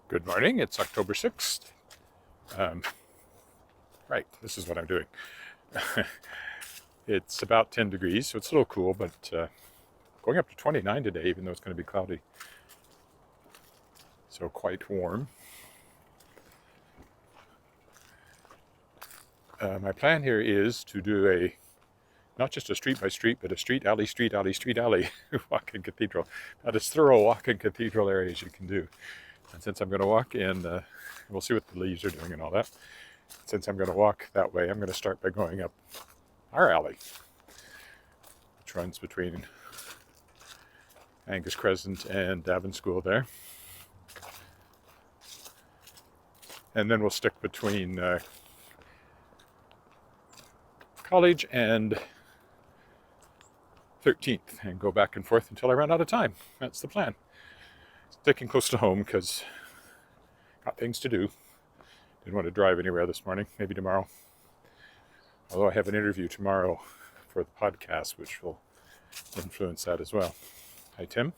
Good morning, it's October 6th. Right, this is what I'm doing. It's about 10 degrees, so it's a little cool, but going up to 29 today, even though it's going to be cloudy. So quite warm. My plan here is to do not just a street by street, but a street alley walk in Cathedral. About as thorough walk in Cathedral area as you can do. And since I'm going to walk in, we'll see what the leaves are doing and all that. Since I'm going to walk that way, I'm going to start by going up our alley, which runs between Angus Crescent and Davin School there. And then we'll stick between College and 13th and go back and forth until I run out of time. That's the plan. Sticking close to home because got things to do. Didn't want to drive anywhere this morning. Maybe tomorrow. Although I have an interview tomorrow for the podcast, which will influence that as well. Hi, Tim.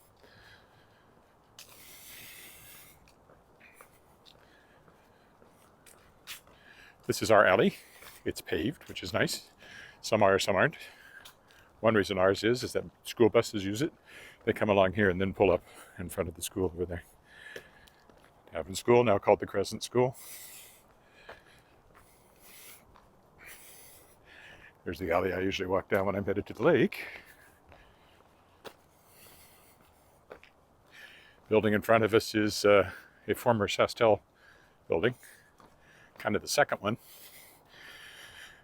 This is our alley. It's paved, which is nice. Some are, some aren't. One reason ours is that school buses use it. They come along here and then pull up in front of the school over there. Davin School, now called the Crescent School. There's the alley I usually walk down when I'm headed to the lake. Building in front of us is a former Saskatchewan building, kind of the second one,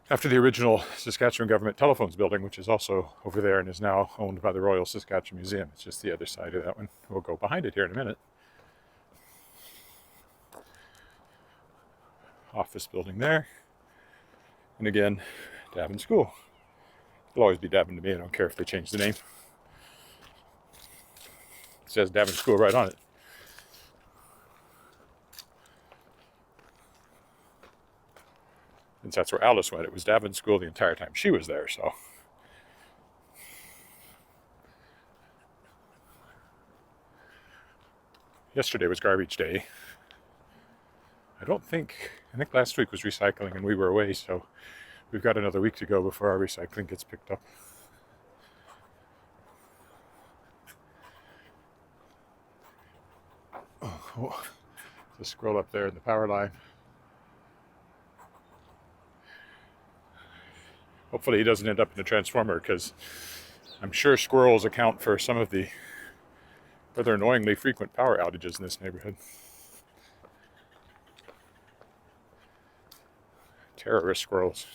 after the original Saskatchewan Government Telephones building, which is also over there and is now owned by the Royal Saskatchewan Museum. It's just the other side of that one. We'll go behind it here in a minute. Office building there. And again, Davin School. It'll always be Davin to me. I don't care if they change the name. It says Davin School right on it. Since that's where Alice went, it was Davin School the entire time she was there, so. Yesterday was garbage day. I think last week was recycling and we were away, so we've got another week to go before our recycling gets picked up. Oh, just scroll up there in the power line. Hopefully he doesn't end up in a transformer, because I'm sure squirrels account for some of the rather annoyingly frequent power outages in this neighborhood. Terrorist squirrels.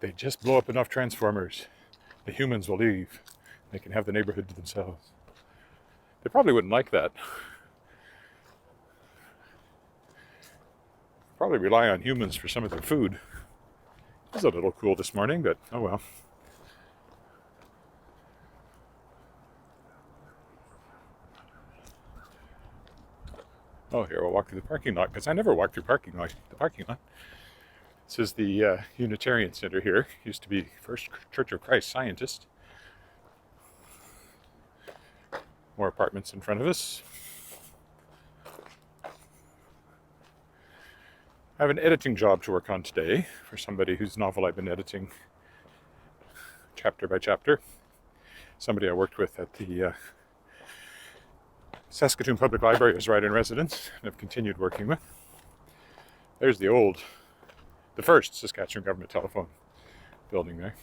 They just blow up enough transformers, the humans will leave. They can have the neighborhood to themselves. They probably wouldn't like that. Probably rely on humans for some of their food. It was a little cool this morning, but oh well. Oh, here, we'll walk through the parking lot, because I never walk through the parking lot. This is the Unitarian Center here. Used to be First Church of Christ Scientist. More apartments in front of us. I have an editing job to work on today for somebody whose novel I've been editing chapter by chapter. Somebody I worked with at the Saskatoon Public Library as write-in-residence and have continued working with. There's the first Saskatchewan Government Telephone building there.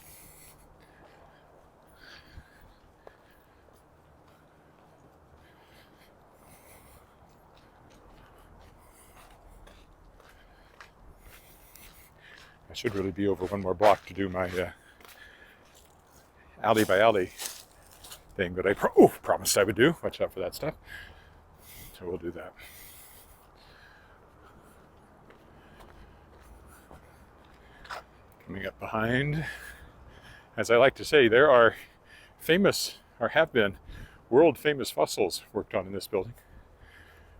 I should really be over one more block to do my alley by alley thing that I promised I would do. Watch out for that stuff. So we'll do that. Coming up behind, as I like to say, there are famous, or have been, world famous fossils worked on in this building.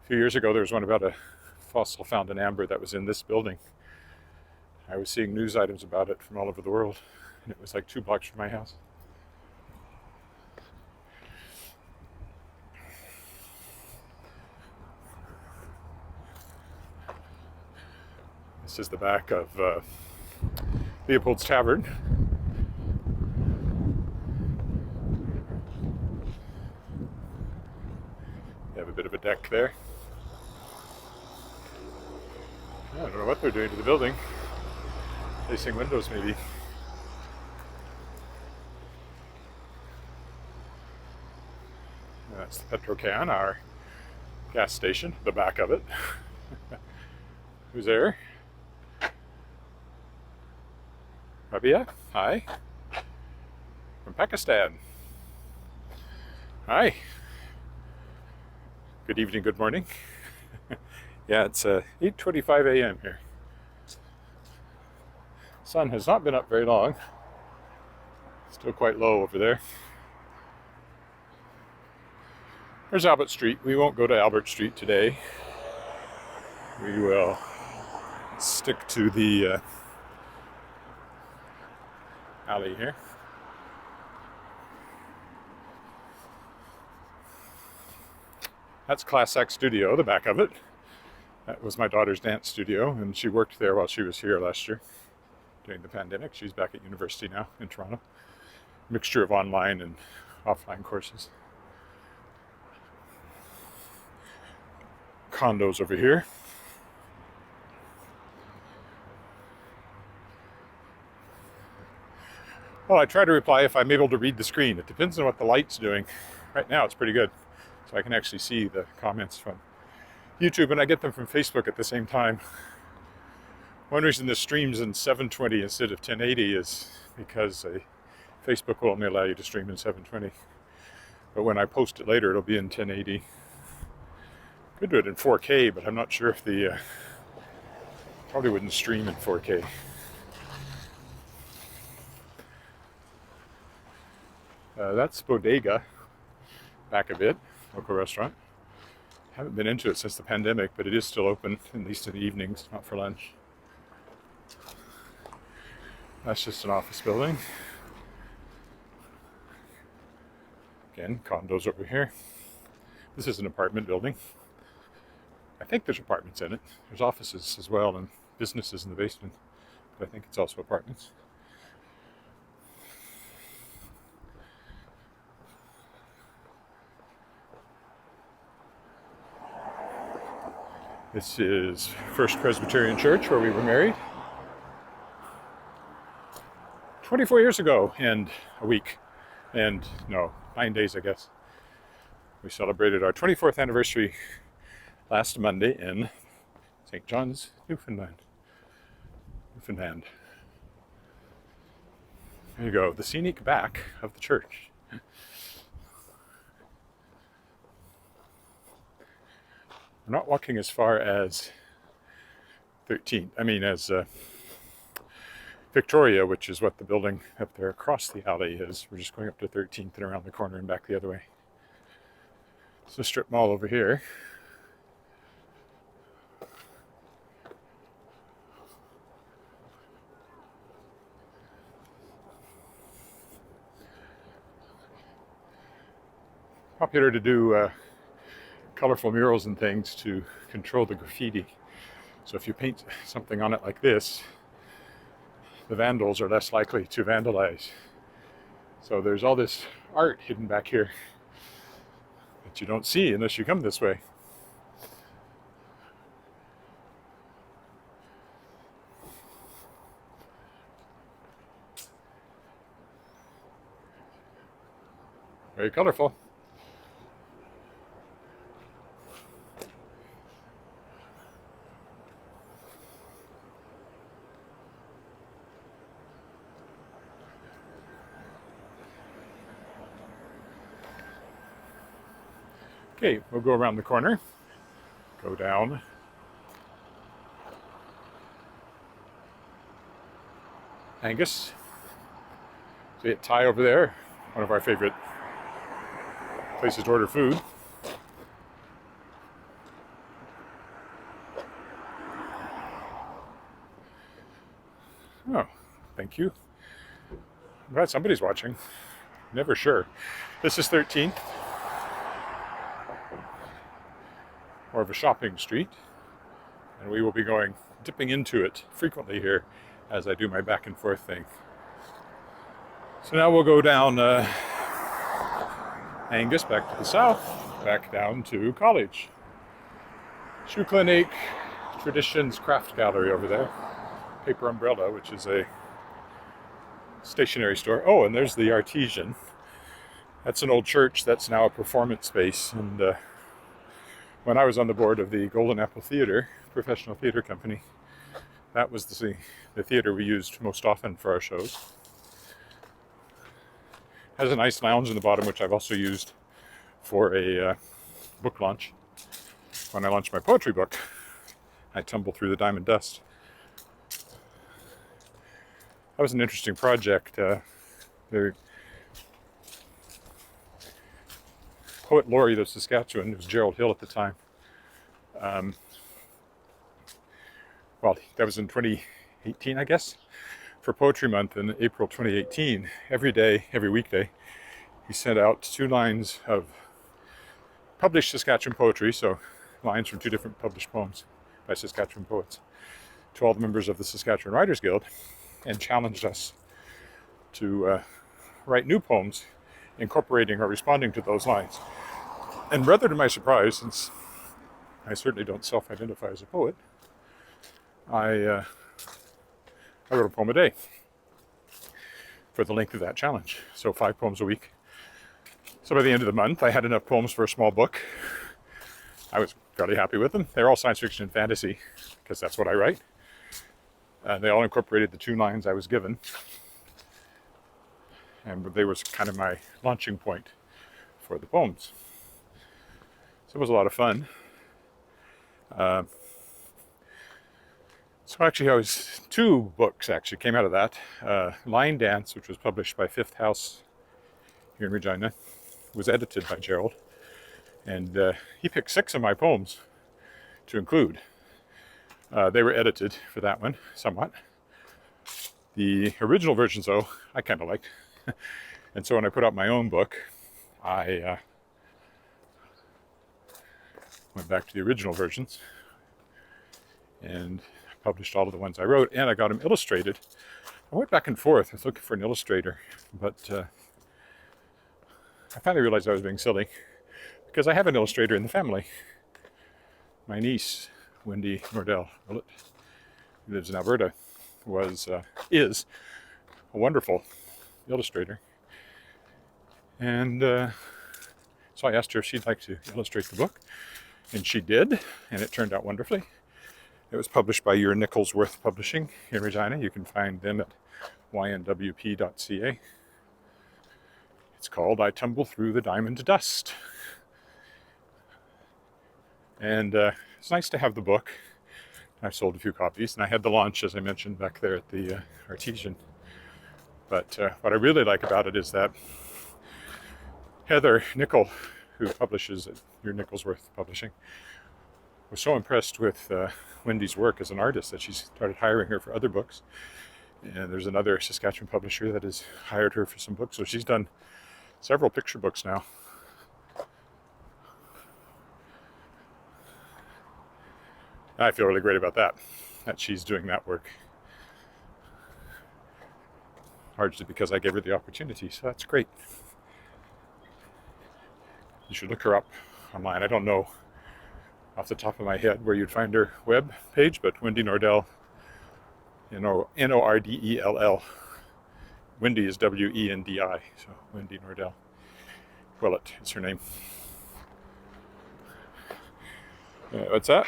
A few years ago there was one about a fossil found in amber that was in this building. I was seeing news items about it from all over the world, and it was like 2 blocks from my house. This is the back of Leopold's Tavern. They have a bit of a deck there. I don't know what they're doing to the building. Placing windows, maybe. That's the Petrocan, our gas station, the back of it. Who's there? Rabia, hi. From Pakistan. Hi. Good evening, good morning. Yeah, it's 8:25 a.m. here. Sun has not been up very long. Still quite low over there. There's Albert Street. We won't go to Albert Street today. We will stick to the alley here. That's Class X Studio, the back of it. That was my daughter's dance studio, and she worked there while she was here last year during the pandemic. She's back at university now in Toronto. Mixture of online and offline courses. Condos over here. Well, I try to reply if I'm able to read the screen. It depends on what the light's doing. Right now it's pretty good, so I can actually see the comments from YouTube, and I get them from Facebook at the same time. One reason this streams in 720 instead of 1080 is because Facebook will only allow you to stream in 720. But when I post it later, it'll be in 1080. Could do it in 4K, but I'm not sure if the probably wouldn't stream in 4K. That's Bodega, back a bit, local restaurant. Haven't been into it since the pandemic, but it is still open, at least in the evenings, not for lunch. That's just an office building. Again, condos over here. This is an apartment building. I think there's apartments in it. There's offices as well and businesses in the basement, but I think it's also apartments. This is First Presbyterian Church, where we were married 24 years ago and a week, and no, 9 days, I guess. We celebrated our 24th anniversary last Monday in St. John's, Newfoundland. There you go, the scenic back of the church. We're not walking as far as 13th, Victoria, which is what the building up there across the alley is. We're just going up to 13th and around the corner and back the other way. It's a strip mall over here. Popular to do colorful murals and things to control the graffiti. So if you paint something on it like this, the vandals are less likely to vandalize. So there's all this art hidden back here that you don't see unless you come this way. Very colorful. Okay, we'll go around the corner, go down. Angus. See it, Thai over there, one of our favorite places to order food. Oh, thank you. I'm glad somebody's watching. Never sure. This is 13th. More of a shopping street, and we will be going dipping into it frequently here as I do my back and forth thing. So now we'll go down Angus back to the south, back down to college. Shoe Clinic, Traditions Craft Gallery over there. Paper Umbrella, which is a stationery store. Oh, and there's the Artesian. That's an old church that's now a performance space. And when I was on the board of the Golden Apple Theatre, professional theatre company, that was the theatre we used most often for our shows. Has a nice lounge in the bottom, which I've also used for a book launch. When I launched my poetry book, I tumbled through the diamond dust. That was an interesting project. The poet laureate of Saskatchewan, it was Gerald Hill at the time. Well, that was in 2018, I guess. For Poetry Month in April 2018, every day, every weekday, he sent out 2 lines of published Saskatchewan poetry, so lines from 2 different published poems by Saskatchewan poets, to all the members of the Saskatchewan Writers Guild, and challenged us to write new poems incorporating or responding to those lines. And rather to my surprise, since I certainly don't self-identify as a poet, I wrote a poem a day for the length of that challenge. So 5 poems a week. So by the end of the month, I had enough poems for a small book. I was fairly happy with them. They're all science fiction and fantasy, because that's what I write. They all incorporated the 2 lines I was given. And they was kind of my launching point for the poems. So it was a lot of fun. So actually, 2 books actually came out of that. Line Dance, which was published by Fifth House here in Regina, was edited by Gerald. And he picked 6 of my poems to include. They were edited for that one, somewhat. The original versions, though, I kind of liked. And so when I put out my own book, I went back to the original versions and published all of the ones I wrote, and I got them illustrated. I went back and forth. I was looking for an illustrator, but I finally realized I was being silly, because I have an illustrator in the family. My niece, Wendy Nordell Willett, who lives in Alberta, is a wonderful illustrator. And so I asked her if she'd like to illustrate the book, and she did, and it turned out wonderfully. It was published by Your Nicholsworth Publishing in Regina. You can find them at ynwp.ca. It's called I Tumble Through the Diamond Dust. And it's nice to have the book. I've sold a few copies, and I had the launch, as I mentioned, back there at the Artesian. But what I really like about it is that Heather Nichol, who publishes at Your Nicholsworth Publishing, was so impressed with Wendy's work as an artist that she started hiring her for other books. And there's another Saskatchewan publisher that has hired her for some books. So she's done several picture books now. I feel really great about that she's doing that work. Largely because I gave her the opportunity, so that's great. You should look her up online. I don't know off the top of my head where you'd find her web page, but Wendy Nordell, Nordell. Wendy is Wendi, so Wendy Nordell Willett is her name. What's that?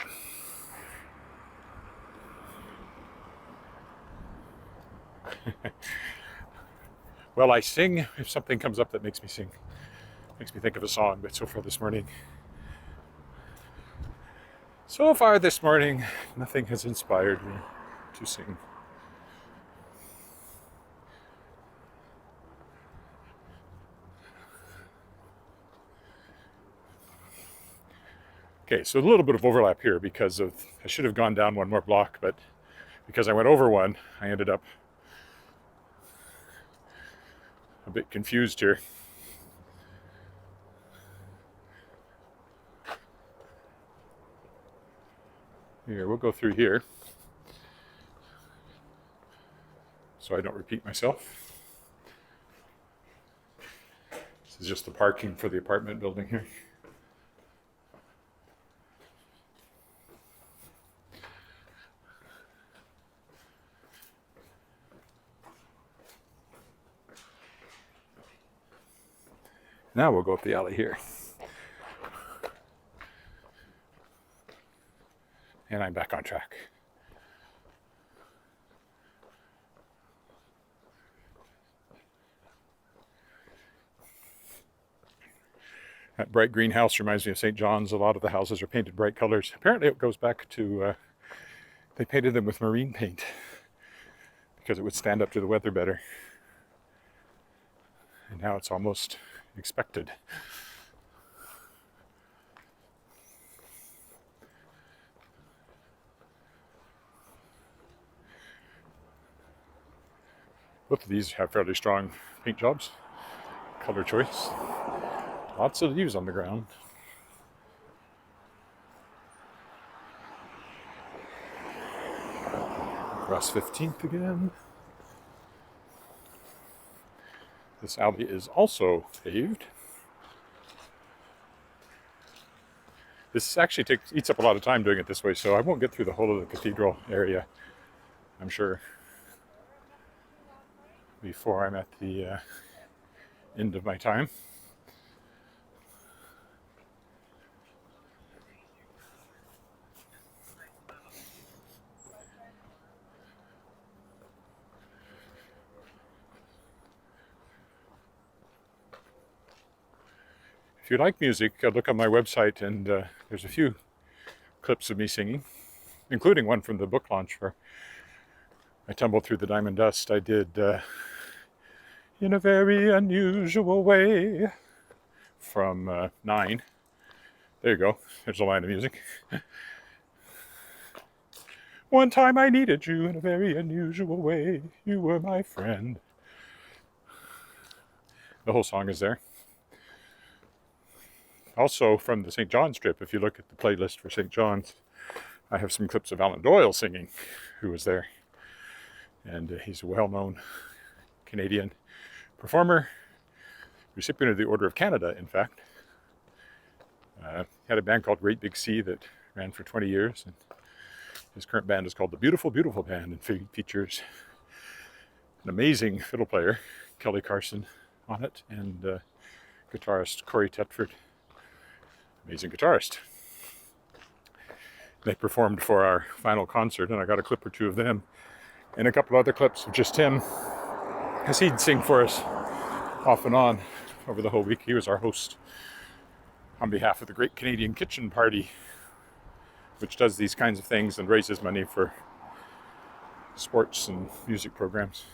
Well, I sing if something comes up that makes me sing. Makes me think of a song, but so far this morning, nothing has inspired me to sing. Okay, so a little bit of overlap here because I should have gone down one more block, but because I went over one, I ended up a bit confused here. Here, we'll go through here. so I don't repeat myself. This is just the parking for the apartment building here. Now we'll go up the alley here. And I'm back on track. That bright green house reminds me of St. John's. A lot of the houses are painted bright colors. Apparently it goes back to, they painted them with marine paint because it would stand up to the weather better. And now it's almost expected. Both of these have fairly strong paint jobs, color choice. Lots of leaves on the ground. Across 15th again. This alley is also paved. This actually eats up a lot of time doing it this way, so I won't get through the whole of the cathedral area, I'm sure, before I'm at the end of my time. If you like music, look on my website, and there's a few clips of me singing, including one from the book launch where I tumbled through the diamond dust. I did In a Very Unusual Way from 9. There you go. There's a line of music. One time I needed you in a very unusual way. You were my friend. The whole song is there. Also from the St. John's strip, if you look at the playlist for St. John's, I have some clips of Alan Doyle singing, who was there. And he's a well-known Canadian performer, recipient of the Order of Canada, in fact. Had a band called Great Big Sea that ran for 20 years. And his current band is called the Beautiful, Beautiful Band, and features an amazing fiddle player, Kelly Carson, on it, and guitarist Corey Tetford. Amazing guitarist. They performed for our final concert, and I got a clip or two of them, and a couple other clips of just him, because he'd sing for us off and on over the whole week. He was our host on behalf of the Great Canadian Kitchen Party, which does these kinds of things and raises money for sports and music programs.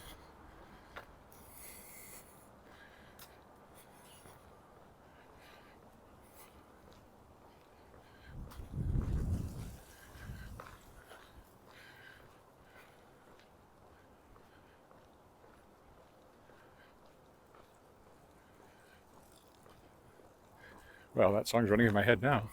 Well, that song's running in my head now.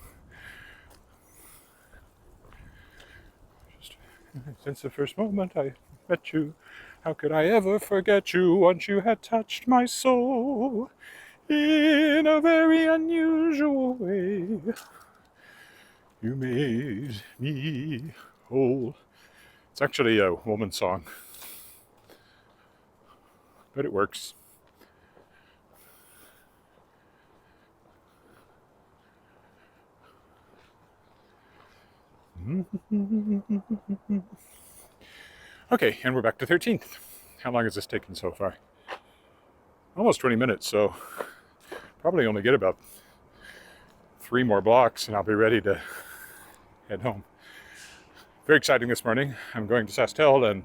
Since the first moment I met you, how could I ever forget you once you had touched my soul in a very unusual way? You made me whole. It's actually a woman's song, but it works. Okay, and we're back to 13th. How long has this taken so far? Almost 20 minutes, so probably only get about 3 more blocks and I'll be ready to head home. Very exciting this morning. I'm going to Saskatchewan, and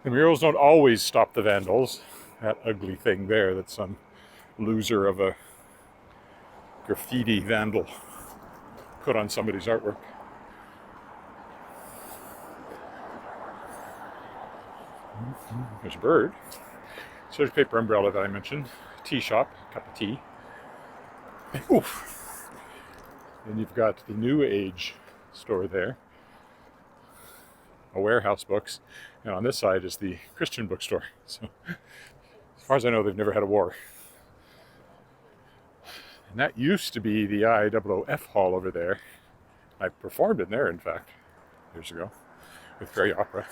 the murals don't always stop the vandals. That ugly thing there, that's some loser of a graffiti vandal put on somebody's artwork. There's a bird. Serge paper umbrella that I mentioned. Tea shop, cup of tea. Oof. And you've got the New Age store there. typical warehouse books, and on this side is the Christian bookstore. So as far as I know, they've never had a war. And that used to be the IOOF hall over there. I performed in there, in fact, years ago with Fairy Opera.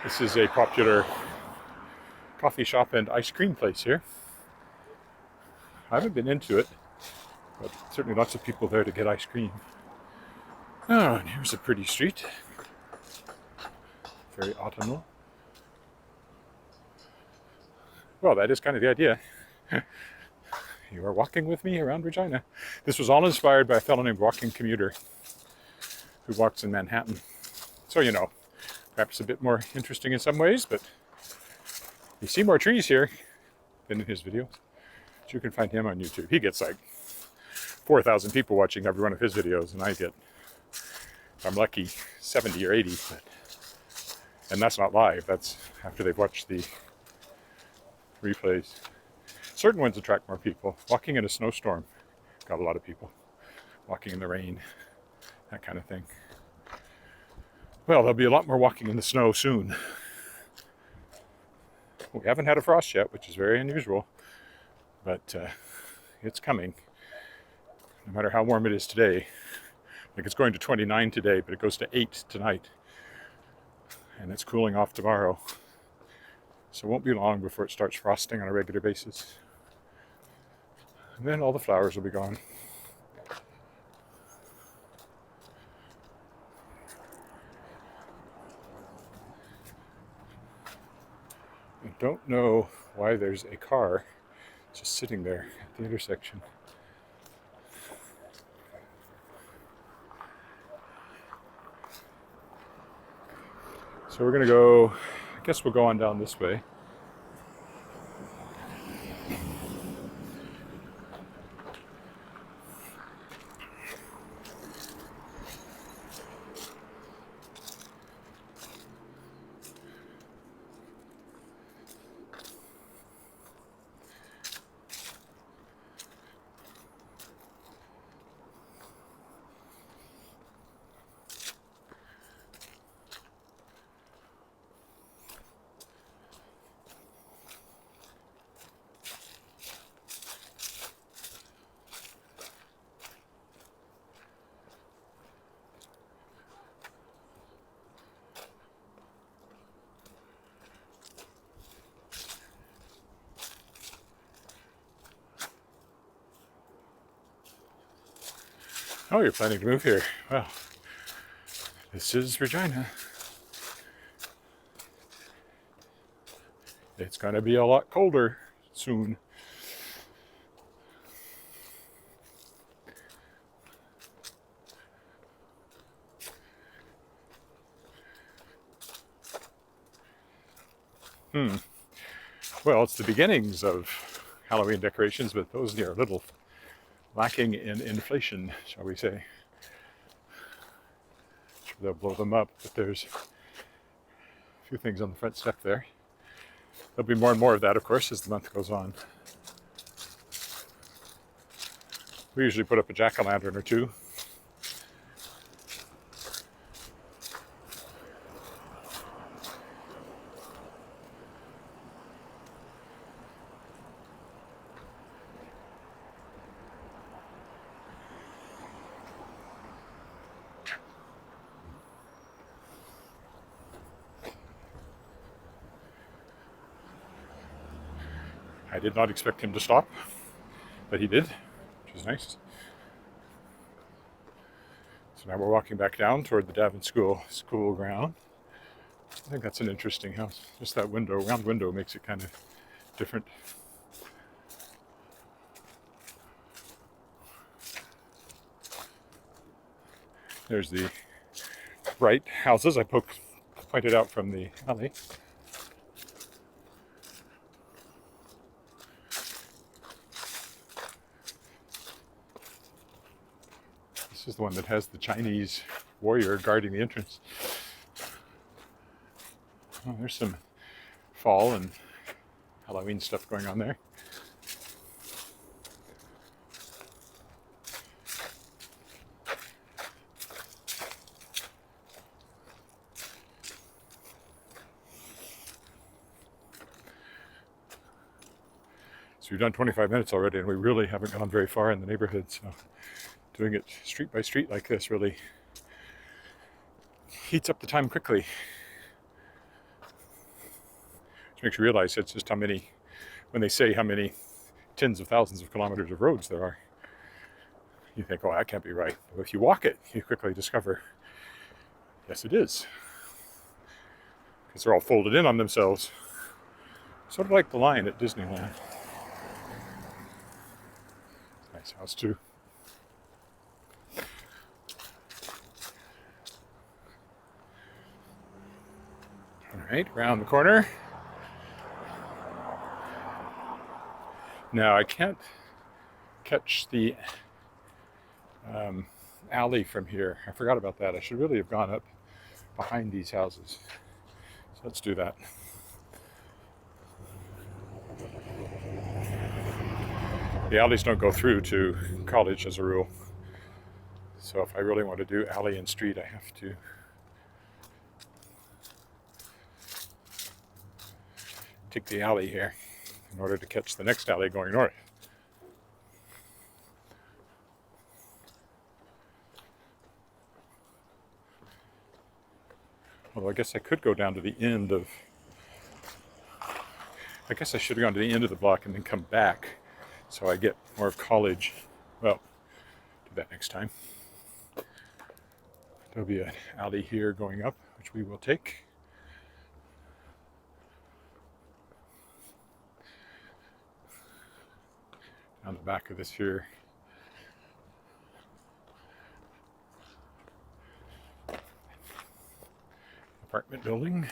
This is a popular coffee shop and ice cream place here. I haven't been into it, but certainly lots of people there to get ice cream. Oh, and here's a pretty street. Very autumnal. Well, that is kind of the idea. You are walking with me around Regina. This was all inspired by a fellow named Walking Commuter who walks in Manhattan. So, you know, perhaps a bit more interesting in some ways, but you see more trees here than in his videos. So you can find him on YouTube. He gets like 4,000 people watching every one of his videos, and I get, if I'm lucky, 70 or 80. And that's not live. That's after they've watched the replays. Certain ones attract more people. Walking in a snowstorm got a lot of people. Walking in the rain, that kind of thing. Well, there'll be a lot more walking in the snow soon. We haven't had a frost yet, which is very unusual, but it's coming. No matter how warm it is today. Like it's going to 29 today, but it goes to 8 tonight. And it's cooling off tomorrow. So it won't be long before it starts frosting on a regular basis. And then all the flowers will be gone. I don't know why there's a car just sitting there at the intersection. So we're going to go, I guess we'll go on down this way. Oh, you're planning to move here. Well, this is Regina. It's going to be a lot colder soon. Well, it's the beginnings of Halloween decorations, but those are a little lacking in inflation, shall we say. Sure, they'll blow them up, but there's a few things on the front step there. There'll be more and more of that, of course, as the month goes on. We usually put up a jack-o'-lantern or two. I did not expect him to stop, but he did, which is nice. So now we're walking back down toward the Davin School ground. I think that's an interesting house. Just that window, round window, makes it kind of different. There's the bright houses I pointed out from the alley. This is the one that has the Chinese warrior guarding the entrance. Oh, there's some fall and Halloween stuff going on there. So we've done 25 minutes already, and we really haven't gone very far in the neighborhood. So doing it street by street like this really heats up the time quickly. Which makes you realize it's just how many, when they say how many tens of thousands of kilometers of roads there are, you think, oh, that can't be right. But if you walk it, you quickly discover, yes, it is. Because they're all folded in on themselves. Sort of like the line at Disneyland. Nice house too. All right, around the corner. Now I can't catch the alley from here. I forgot about that. I should really have gone up behind these houses. So let's do that. The alleys don't go through to college as a rule. So if I really want to do alley and street, I have to take the alley here in order to catch the next alley going north. Although I guess I could go down to the end of, I guess I should have gone to the end of the block and then come back so I get more of college. Well, do that next time. There'll be an alley here going up, which we will take. On the back of this here. Apartment building.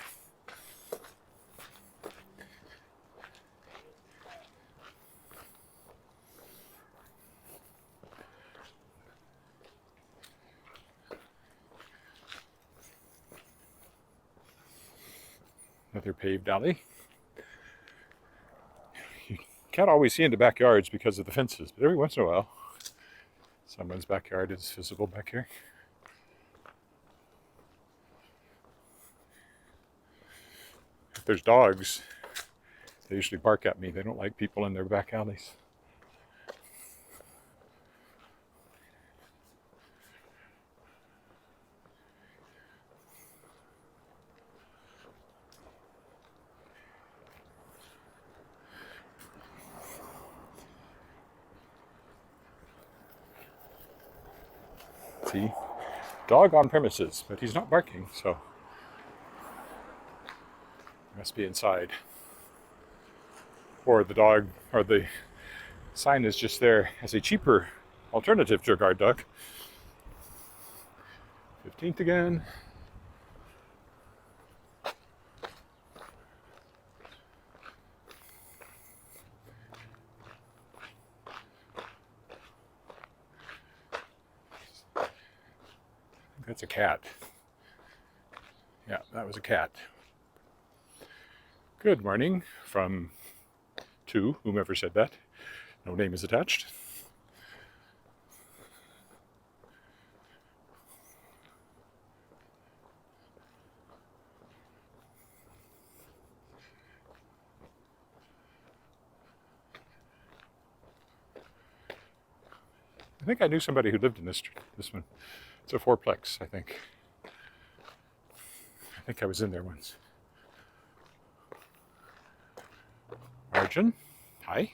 Another paved alley. You can't always see into backyards because of the fences, but every once in a while, someone's backyard is visible back here. If there's dogs, they usually bark at me. They don't like people in their back alleys. See, dog on premises, but he's not barking, so he must be inside. Or the dog, or the sign is just there as a cheaper alternative to a guard dog. 15th again. That's a cat. Yeah, that was a cat. Good morning from to whomever said that. No name is attached. I think I knew somebody who lived in this one. It's a fourplex, I think. I think I was in there once. Margin, hi.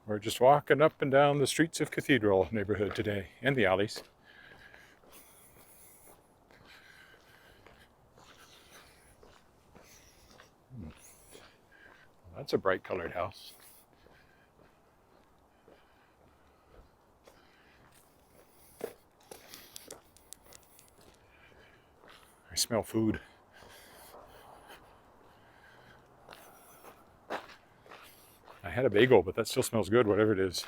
We're just walking up and down the streets of Cathedral neighborhood today, and the alleys. Well, that's a bright colored house. I smell food. I had a bagel, but that still smells good, whatever it is.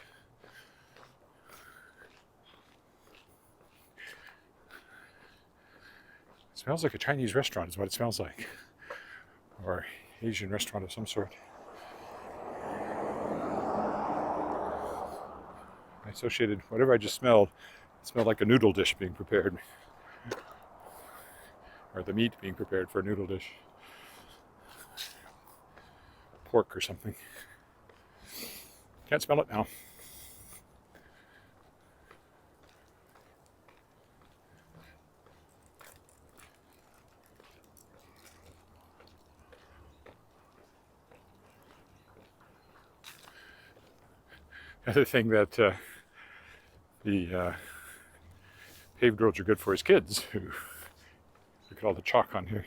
It smells like a Chinese restaurant is what it smells like. Or Asian restaurant of some sort. I associated whatever I just smelled, it smelled like a noodle dish being prepared. Or the meat being prepared for a noodle dish. pork or something. Can't smell it now. Another thing that the paved roads are good for is kids who look at all the chalk on here.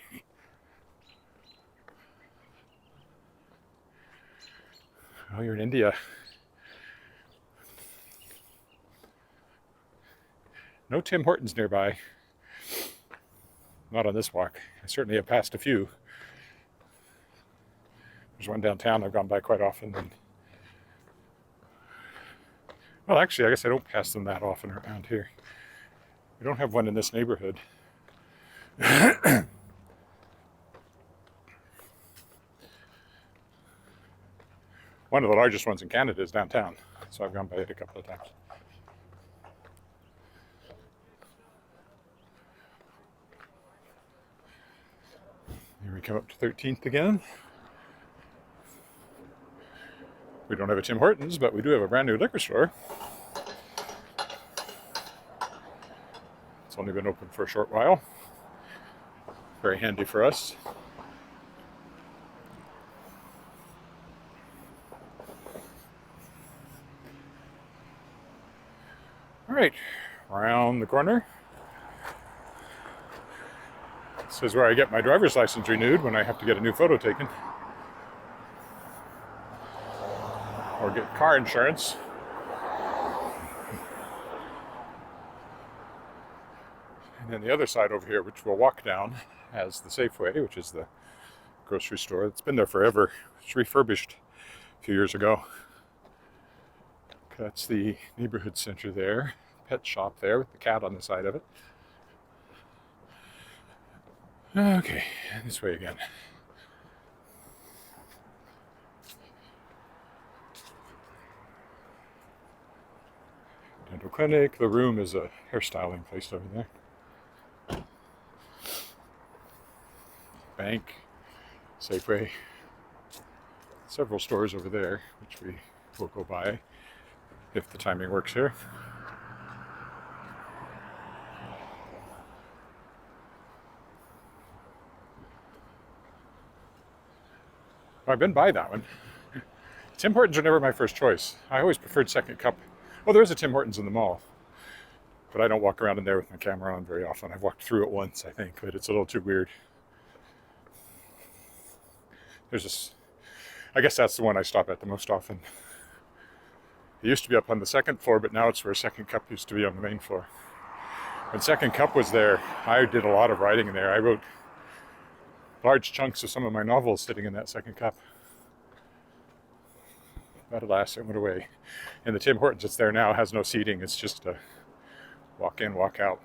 Oh, you're in India. No Tim Hortons nearby. Not on this walk. I certainly have passed a few. There's one downtown I've gone by quite often. And well, actually, I guess I don't pass them that often around here. We don't have one in this neighborhood. One of the largest ones in Canada is downtown, so I've gone by it a couple of times. Here we come up to 13th again. We don't have a Tim Hortons, but we do have a brand new liquor store. It's only been open for a short while. Very handy for us. All right, around the corner. This is where I get my driver's license renewed when I have to get a new photo taken. Or get car insurance. And then the other side over here, which we'll walk down, has the Safeway, which is the grocery store. It's been there forever. It's refurbished a few years ago. That's the neighborhood center there. Pet shop there with the cat on the side of it. Okay, this way again. Dental clinic. The room is a hairstyling place over there. Bank, Safeway, several stores over there, which we will go by if the timing works here. I've been by that one. Tim Hortons are never my first choice. I always preferred Second Cup. Well, there is a Tim Hortons in the mall, but I don't walk around in there with my camera on very often. I've walked through it once, I think, but it's a little too weird. There's this, I guess that's the one I stop at the most often. It used to be up on the second floor, but now it's where Second Cup used to be on the main floor. When Second Cup was there, I did a lot of writing in there. I wrote large chunks of some of my novels sitting in that Second Cup. But alas, it went away. And the Tim Hortons that's there now has no seating. It's just a walk in, walk out.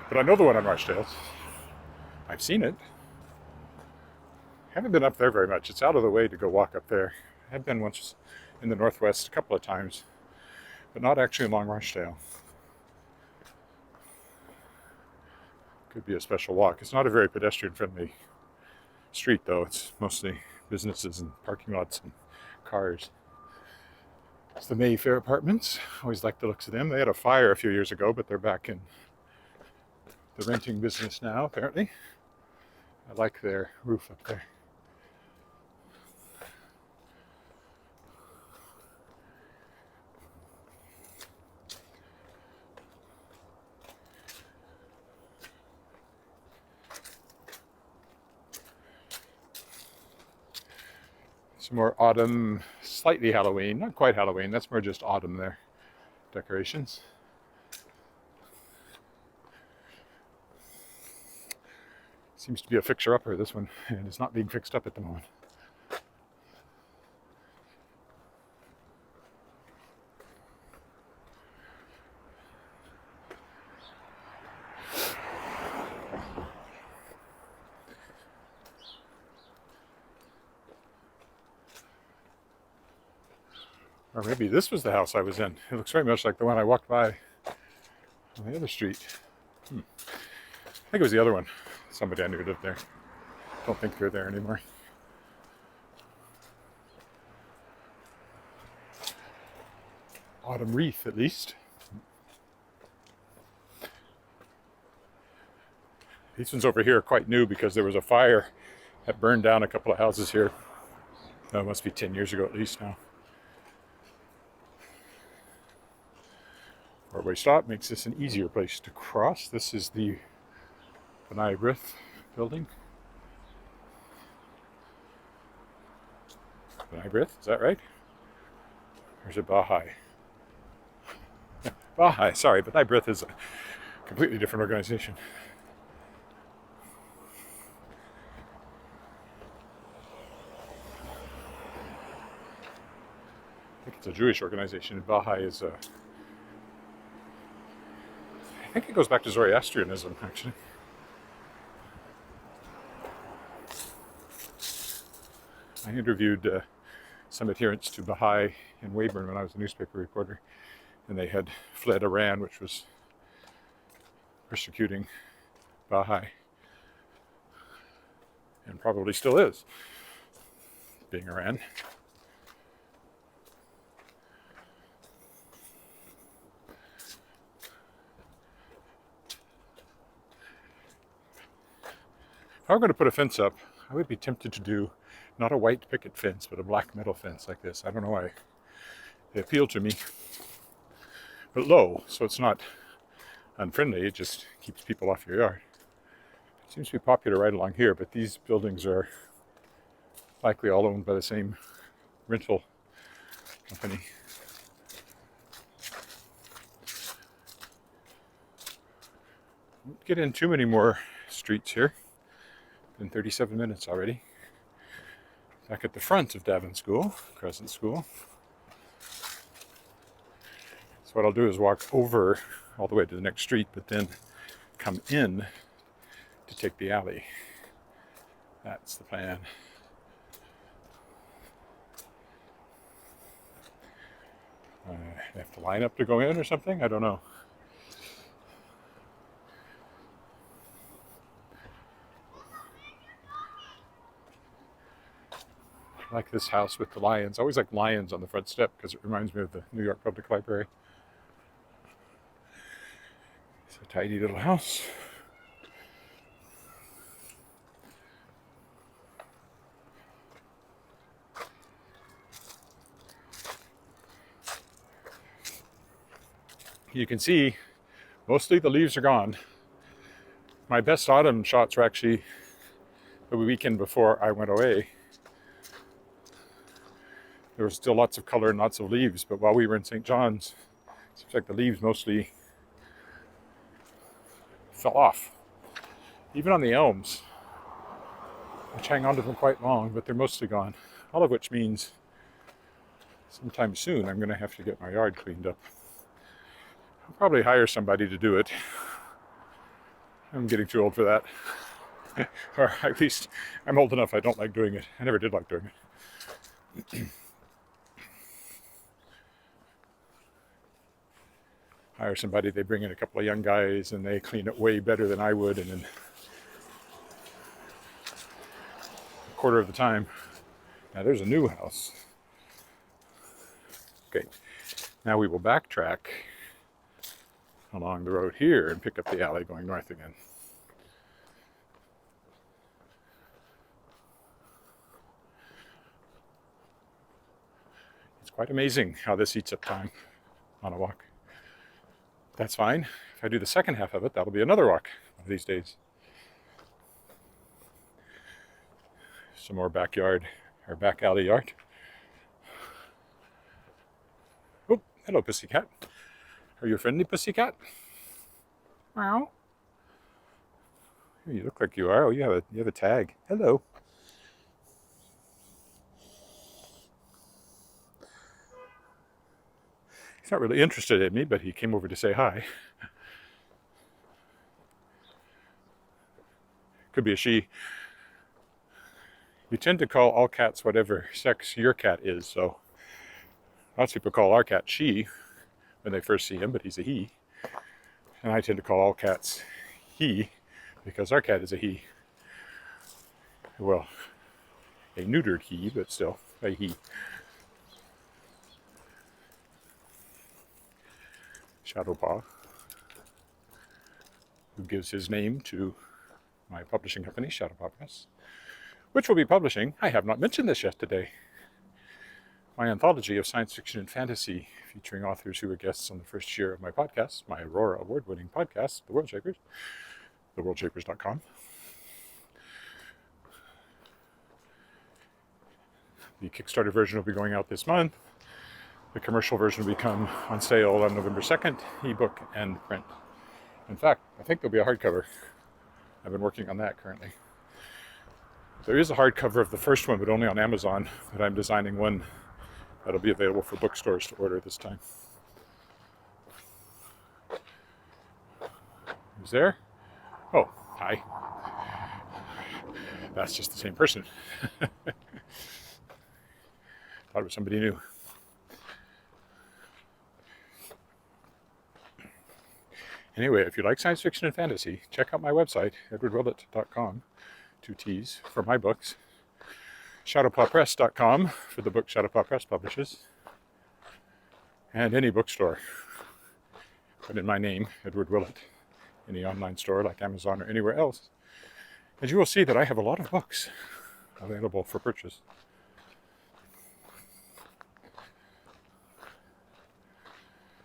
But I know the one on Rochdale. I've seen it. Haven't been up there very much. It's out of the way to go walk up there. I have been once in the Northwest a couple of times, but not actually along Rochdale. Could be a special walk. It's not a very pedestrian-friendly street, though. It's mostly businesses and parking lots and cars. It's the Mayfair Apartments. Always liked the looks of them. They had a fire a few years ago, but they're back in the renting business now, apparently. I like their roof up there. Some more autumn, slightly Halloween, not quite Halloween, that's more just autumn there, decorations. Seems to be a fixer-upper, this one, and it's not being fixed up at the moment. Or maybe this was the house I was in. It looks very much like the one I walked by on the other street. think it was the other one. Somebody I knew lived there. Don't think they're there anymore. Autumn wreath, at least. These ones over here are quite new because there was a fire that burned down a couple of houses here. It must be 10 years ago at least now. Four-way stop makes this an easier place to cross. This is the Niagara Building. Niagara, is that right? Or is it Baha'i? Baha'i, sorry, but Niagara is a completely different organization. I think it's a Jewish organization. Baha'i is a... I think it goes back to Zoroastrianism, actually. I interviewed some adherents to Baha'i in Weyburn when I was a newspaper reporter, and they had fled Iran, which was persecuting Baha'i, and probably still is, being Iran. If I were going to put a fence up, I would be tempted to do not a white picket fence, but a black metal fence like this. I don't know why they appeal to me. But low, so it's not unfriendly, it just keeps people off your yard. It seems to be popular right along here, but these buildings are likely all owned by the same rental company. Won't get in too many more streets here. Been 37 minutes already. Back at the front of Davin School, Crescent School. So what I'll do is walk over all the way to the next street, but then come in to take the alley. That's the plan. I have to line up to go in or something? I don't know. I like this house with the lions. I always like lions on the front step because it reminds me of the New York Public Library. It's a tidy little house. You can see mostly the leaves are gone. My best autumn shots were actually the weekend before I went away. There was still lots of color and lots of leaves, but while we were in St. John's, it seems like the leaves mostly fell off. Even on the elms, which hang on to them quite long, but they're mostly gone. All of which means sometime soon I'm going to have to get my yard cleaned up. I'll probably hire somebody to do it. I'm getting too old for that. Or at least I'm old enough I don't like doing it. I never did like doing it. Hire somebody, they bring in a couple of young guys and they clean it way better than I would, and in a quarter of the time. Now there's a new house. Okay, now we will backtrack along the road here and pick up the alley going north again. It's quite amazing how this eats up time on a walk. That's fine. If I do the second half of it, that'll be another walk one of these days. Some more backyard, or back alley yard. Oh, hello, pussycat. Are you a friendly pussycat? Meow. You look like you are. Oh, you have a tag. Hello. He's not really interested in me, but he came over to say hi. Could be a she. You tend to call all cats whatever sex your cat is, so lots of people call our cat she when they first see him, but he's a he. And I tend to call all cats he because our cat is a he. Well, a neutered he, but still a he. Shadowpaw, who gives his name to my publishing company, Shadowpaw Press, which will be publishing, I have not mentioned this yet today, my anthology of science fiction and fantasy, featuring authors who were guests on the first year of my podcast, my Aurora award-winning podcast, The World Shapers, theworldshapers.com. The Kickstarter version will be going out this month. The commercial version will become on sale on November 2nd, ebook and print. In fact, I think there'll be a hardcover. I've been working on that currently. There is a hardcover of the first one, but only on Amazon, but I'm designing one that'll be available for bookstores to order this time. Who's there? Oh, hi. That's just the same person. Thought it was somebody new. Anyway, if you like science fiction and fantasy, check out my website, edwardwillett.com, 2 T's, for my books. Shadowpawpress.com for the book Shadowpaw Press publishes. And any bookstore. Put in my name, Edward Willett, any online store like Amazon or anywhere else. And you will see that I have a lot of books available for purchase.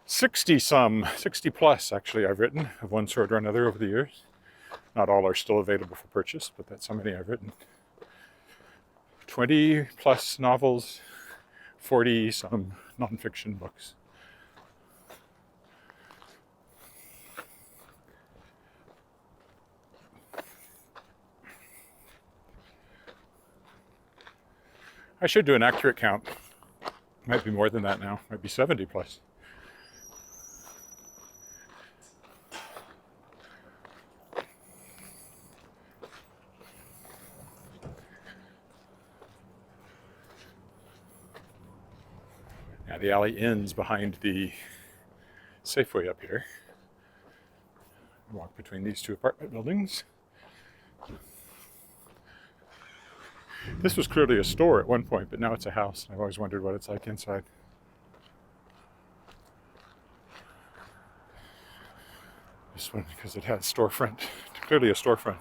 60 plus actually I've written of one sort or another over the years. Not all are still available for purchase, but that's how many I've written. 20 plus novels, 40 some nonfiction books. I should do an accurate count. Might be more than that now, might be 70 plus. Now the alley ends behind the Safeway up here. Walk between these two apartment buildings. This was clearly a store at one point, but now it's a house. I've always wondered what it's like inside. This one, because it has storefront, clearly a storefront.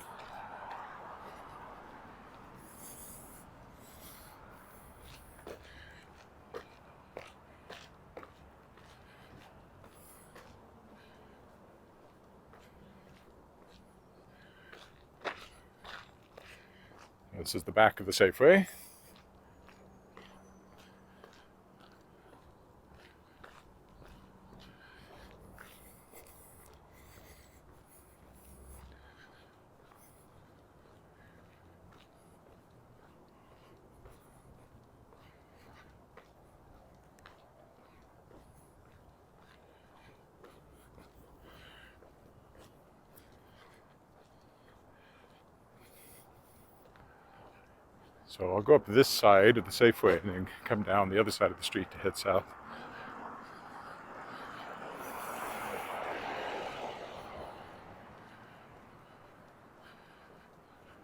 This is the back of the Safeway. So I'll go up this side of the Safeway and then come down the other side of the street to head south.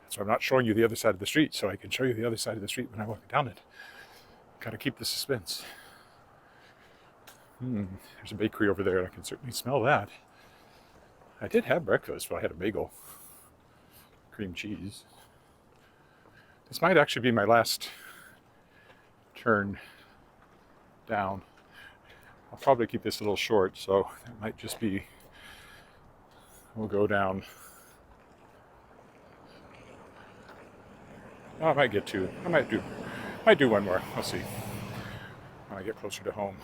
So I'm not showing you the other side of the street, so I can show you the other side of the street when I walk down it. Gotta keep the suspense. There's a bakery over there. I can certainly smell that. I did have breakfast, but I had a bagel. Cream cheese. This might actually be my last turn down. I'll probably keep this a little short, so it might just be, we'll go down. Oh, I might get two. I might do one more. I'll see when I get closer to home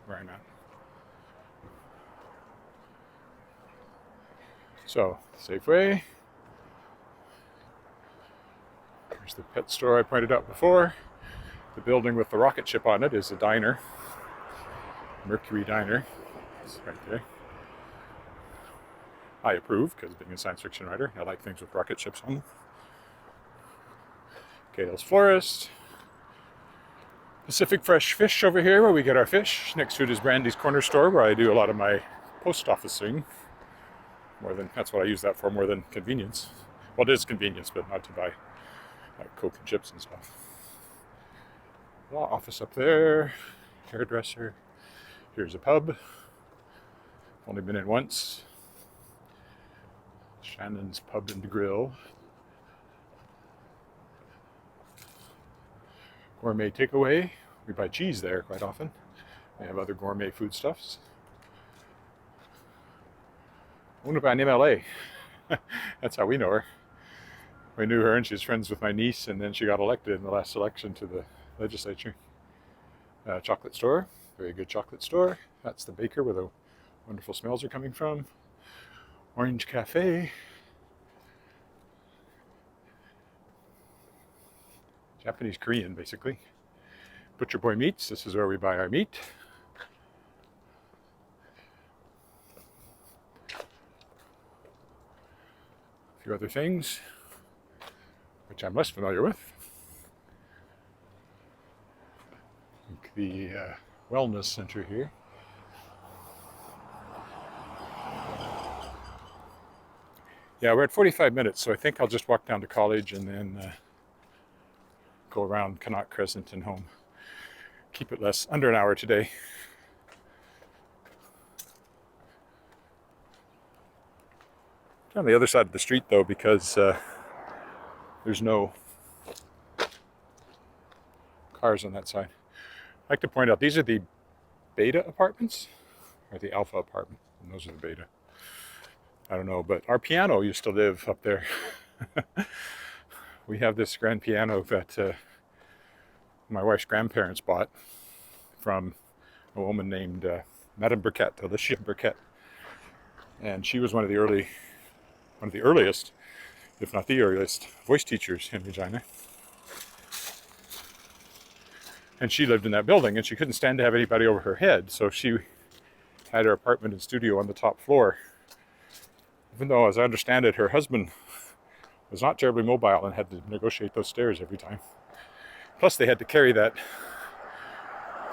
where I'm at. So, Safeway. There's the pet store I pointed out before. The building with the rocket ship on it is a diner. Mercury Diner. It's right there. I approve, because being a science fiction writer, I like things with rocket ships on them. Gale's Florist. Pacific Fresh Fish over here, where we get our fish. Next to it is Brandy's Corner Store, where I do a lot of my post officing. that's what I use that for more than convenience. Well, it is convenience, but not to buy Coke and chips and stuff. Law office up there, hairdresser. Here's a pub. Only been in once. Shannon's Pub and Grill. Gourmet takeaway. We buy cheese there quite often. They have other gourmet foodstuffs. Owned by an MLA. That's how we know her. We knew her and she's friends with my niece, and then she got elected in the last election to the legislature. Chocolate store. Very good chocolate store. That's the baker where the wonderful smells are coming from. Orange Cafe. Japanese Korean, basically. Butcher Boy Meats. This is where we buy our meat. A few other things which I'm less familiar with. Like the wellness center here. Yeah, we're at 45 minutes, so I think I'll just walk down to college and then go around Connaught Crescent and home. Keep it under an hour today. On the other side of the street, though, because there's no cars on that side. I'd like to point out, these are the Beta apartments, or the Alpha apartment, and those are the Beta. I don't know, but our piano used to live up there. We have this grand piano that my wife's grandparents bought from a woman named Madame Burkett, Alicia Burkett. And she was one of the earliest, if not the earliest, voice teachers in Regina. And she lived in that building, and she couldn't stand to have anybody over her head, so she had her apartment and studio on the top floor. Even though, as I understand it, her husband was not terribly mobile and had to negotiate those stairs every time. Plus, they had to carry that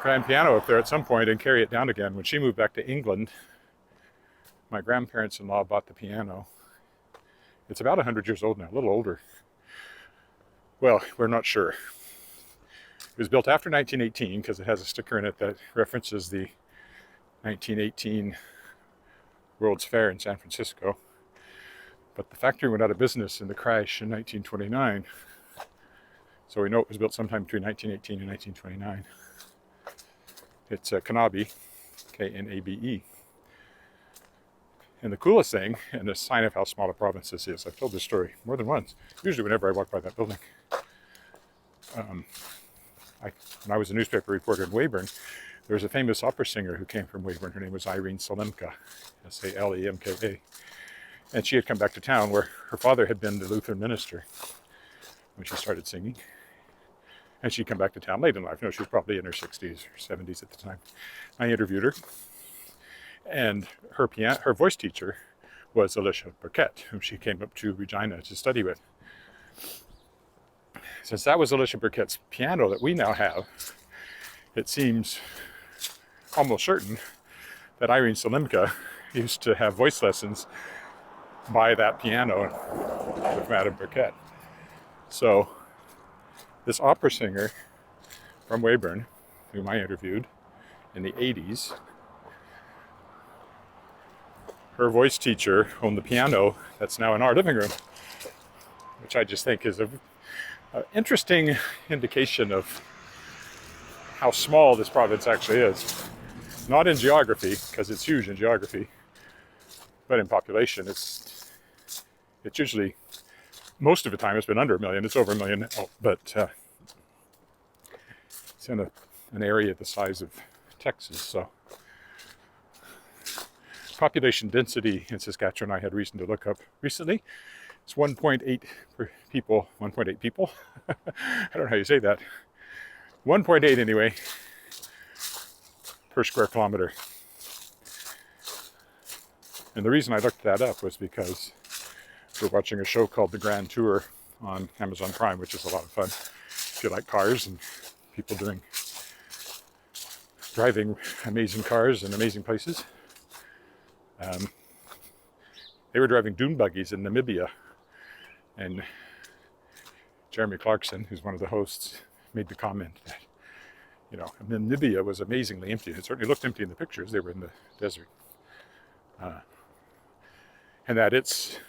grand piano up there at some point and carry it down again. When she moved back to England, my grandparents-in-law bought the piano. It's about 100 years old now, a little older. Well, we're not sure. It was built after 1918 because it has a sticker in it that references the 1918 World's Fair in San Francisco. But the factory went out of business in the crash in 1929. So we know it was built sometime between 1918 and 1929. It's Knabe, K-N-A-B-E. And the coolest thing, and a sign of how small a province this is, I've told this story more than once, usually whenever I walk by that building. When I was a newspaper reporter in Weyburn, there was a famous opera singer who came from Weyburn. Her name was Irene Salemka, S-A-L-E-M-K-A. And she had come back to town where her father had been the Lutheran minister when she started singing. And she'd come back to town late in life. You know, she was probably in her 60s or 70s at the time. I interviewed her. And her voice teacher was Alicia Burkett, whom she came up to Regina to study with. Since that was Alicia Burkett's piano that we now have, it seems almost certain that Irene Salemka used to have voice lessons by that piano with Madame Burkett. So this opera singer from Weyburn, whom I interviewed in the 80s, her voice teacher owned the piano that's now in our living room, which I just think is an interesting indication of how small this province actually is. Not in geography, because it's huge in geography, but in population, it's usually, most of the time it's been under 1 million. It's over 1 million now, but it's in an area the size of Texas. So population density in Saskatchewan, I had reason to look up recently. It's 1.8 people. 1.8 people. I don't know how you say that. 1.8 anyway per square kilometer. And the reason I looked that up was because we're watching a show called The Grand Tour on Amazon Prime, which is a lot of fun if you like cars and people driving amazing cars in amazing places. They were driving dune buggies in Namibia, and Jeremy Clarkson, who's one of the hosts, made the comment that, you know, Namibia was amazingly empty. It certainly looked empty in the pictures. They were in the desert. And that it's,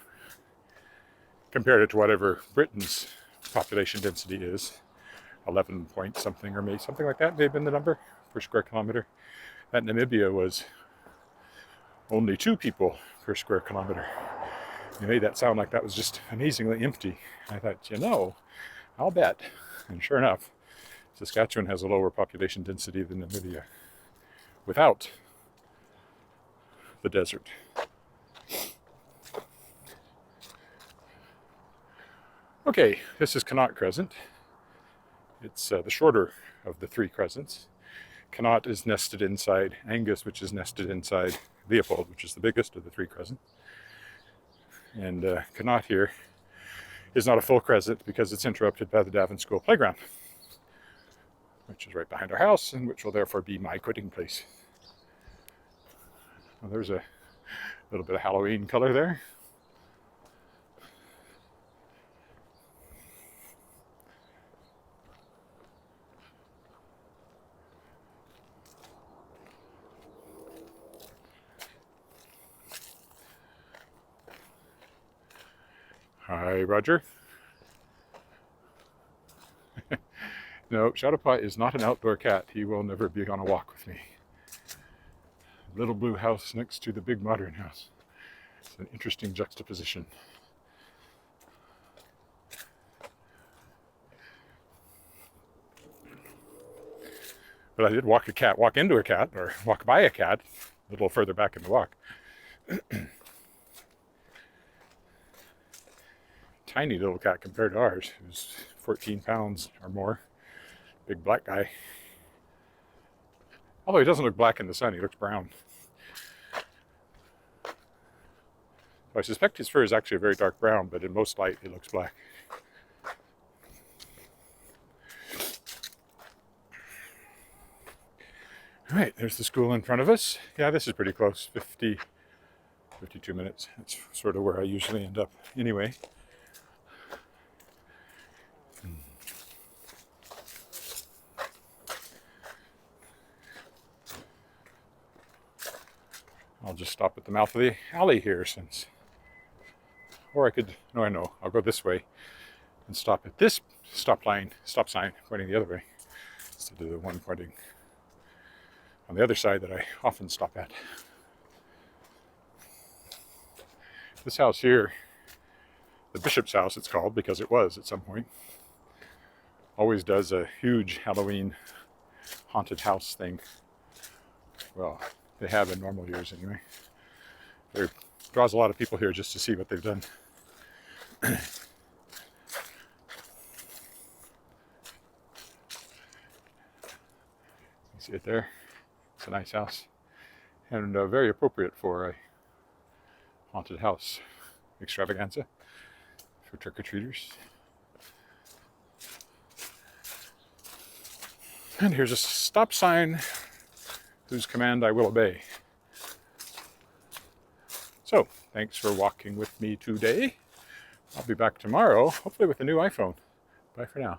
compared it to whatever Britain's population density is, 11 point something, or maybe something like that may have been the number per square kilometer, that Namibia was only 2 people per square kilometer. You made that sound like that was just amazingly empty. I thought, you know, I'll bet. And sure enough, Saskatchewan has a lower population density than Namibia without the desert. Okay, this is Connaught Crescent. It's the shorter of the 3 crescents. Connaught is nested inside Angus, which is nested inside Leopold, which is the biggest of the 3 crescents. And Connaught here is not a full crescent because it's interrupted by the Davin School playground, which is right behind our house and which will therefore be my quitting place. Well, there's a little bit of Halloween color there. Hi, Roger. No, Shadowpaw is not an outdoor cat. He will never be on a walk with me. Little blue house next to the big modern house. It's an interesting juxtaposition. But I did walk into a cat, or walk by a cat, a little further back in the walk. Tiny little cat compared to ours. It was 14 pounds or more. Big black guy. Although he doesn't look black in the sun, he looks brown. So I suspect his fur is actually a very dark brown, but in most light it looks black. All right, there's the school in front of us. Yeah, this is pretty close, 52 minutes. That's sort of where I usually end up anyway. I'll just stop at the mouth of the alley here or I could, no, I know, I'll go this way and stop at this stop sign pointing the other way instead of the one pointing on the other side that I often stop at. This house here, the Bishop's house it's called because it was at some point, always does a huge Halloween haunted house thing. Well, they have in normal years anyway. It draws a lot of people here just to see what they've done. You see it there? It's a nice house. And very appropriate for a haunted house extravaganza for trick-or-treaters. And here's a stop sign whose command I will obey. So, thanks for walking with me today. I'll be back tomorrow, hopefully with a new iPhone. Bye for now.